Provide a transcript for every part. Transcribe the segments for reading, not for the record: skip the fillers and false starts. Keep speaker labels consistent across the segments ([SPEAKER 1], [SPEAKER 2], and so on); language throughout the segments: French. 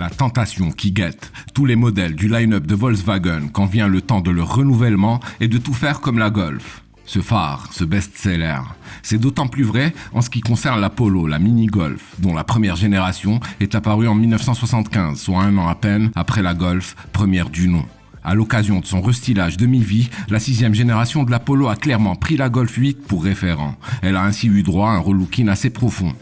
[SPEAKER 1] La tentation qui guette tous les modèles du line-up de Volkswagen quand vient le temps de leur renouvellement est de tout faire comme la Golf. Ce phare, ce best-seller, c'est d'autant plus vrai en ce qui concerne la Polo, la Mini Golf, dont la première génération est apparue en 1975, soit un an à peine après la Golf, première du nom. À l'occasion de son restylage demi-vie, la 6e génération de la Polo a clairement pris la Golf 8 pour référent. Elle a ainsi eu droit à un relooking assez profond.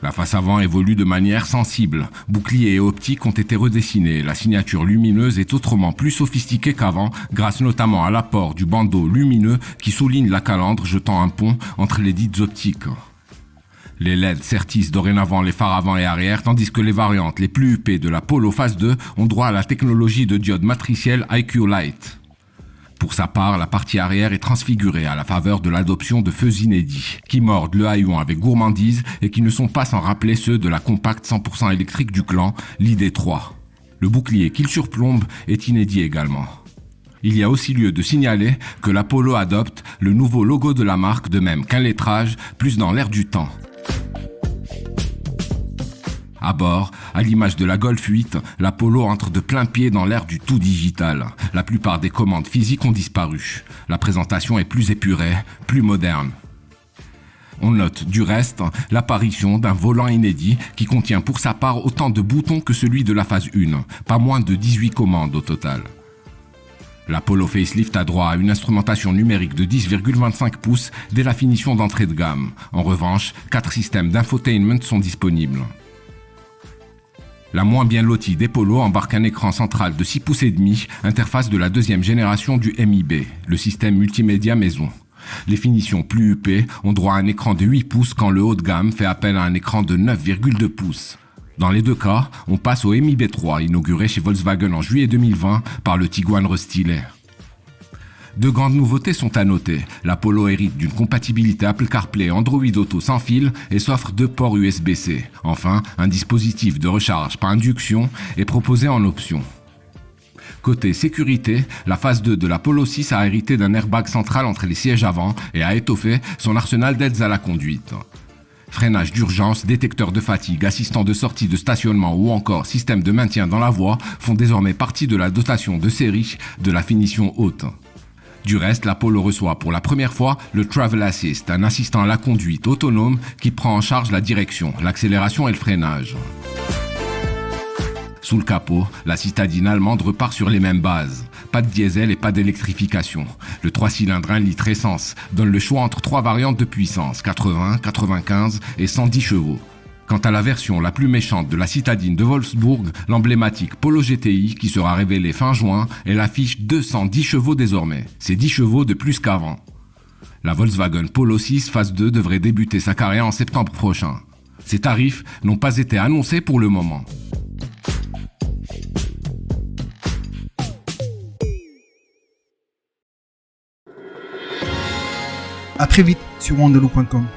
[SPEAKER 1] La face avant évolue de manière sensible. Bouclier et optique ont été redessinés. La signature lumineuse est autrement plus sophistiquée qu'avant, grâce notamment à l'apport du bandeau lumineux qui souligne la calandre, jetant un pont entre les dites optiques. Les LED sertissent dorénavant les phares avant et arrière, tandis que les variantes les plus huppées de la Polo Phase 2 ont droit à la technologie de diode matricielle IQ Light. Pour sa part, la partie arrière est transfigurée à la faveur de l'adoption de feux inédits, qui mordent le haillon avec gourmandise et qui ne sont pas sans rappeler ceux de la compacte 100% électrique du clan, l'ID3. Le bouclier qu'il surplombe est inédit également. Il y a aussi lieu de signaler que la Polo adopte le nouveau logo de la marque, de même qu'un lettrage plus dans l'air du temps. À bord, à l'image de la Golf 8, la Polo entre de plein pied dans l'ère du tout digital. La plupart des commandes physiques ont disparu. La présentation est plus épurée, plus moderne. On note du reste l'apparition d'un volant inédit qui contient pour sa part autant de boutons que celui de la phase 1, pas moins de 18 commandes au total. La Polo Facelift a droit à une instrumentation numérique de 10,25 pouces dès la finition d'entrée de gamme. En revanche, 4 systèmes d'infotainment sont disponibles. La moins bien lotie des Polo embarque un écran central de 6 pouces et demi, interface de la 2e génération du MIB, le système multimédia maison. Les finitions plus huppées ont droit à un écran de 8 pouces quand le haut de gamme fait appel à un écran de 9,2 pouces. Dans les deux cas, on passe au MIB 3, inauguré chez Volkswagen en juillet 2020 par le Tiguan restylé. Deux grandes nouveautés sont à noter. La Polo hérite d'une compatibilité Apple CarPlay Android Auto sans fil et s'offre 2 ports USB-C. Enfin, un dispositif de recharge par induction est proposé en option. Côté sécurité, la phase 2 de la Polo 6 a hérité d'un airbag central entre les sièges avant et a étoffé son arsenal d'aides à la conduite. Freinage d'urgence, détecteur de fatigue, assistant de sortie de stationnement ou encore système de maintien dans la voie font désormais partie de la dotation de série de la finition haute. Du reste, la Polo reçoit pour la première fois le Travel Assist, un assistant à la conduite autonome qui prend en charge la direction, l'accélération et le freinage. Sous le capot, la citadine allemande repart sur les mêmes bases. Pas de diesel et pas d'électrification. Le 3 cylindres 1 litre essence donne le choix entre 3 variantes de puissance, 80, 95 et 110 chevaux. Quant à la version la plus méchante de la citadine de Wolfsburg, l'emblématique Polo GTI qui sera révélée fin juin, elle affiche 210 chevaux désormais. C'est 10 chevaux de plus qu'avant. La Volkswagen Polo 6 Phase 2 devrait débuter sa carrière en septembre prochain. Ces tarifs n'ont pas été annoncés pour le moment.
[SPEAKER 2] À très vite sur wandelou.com.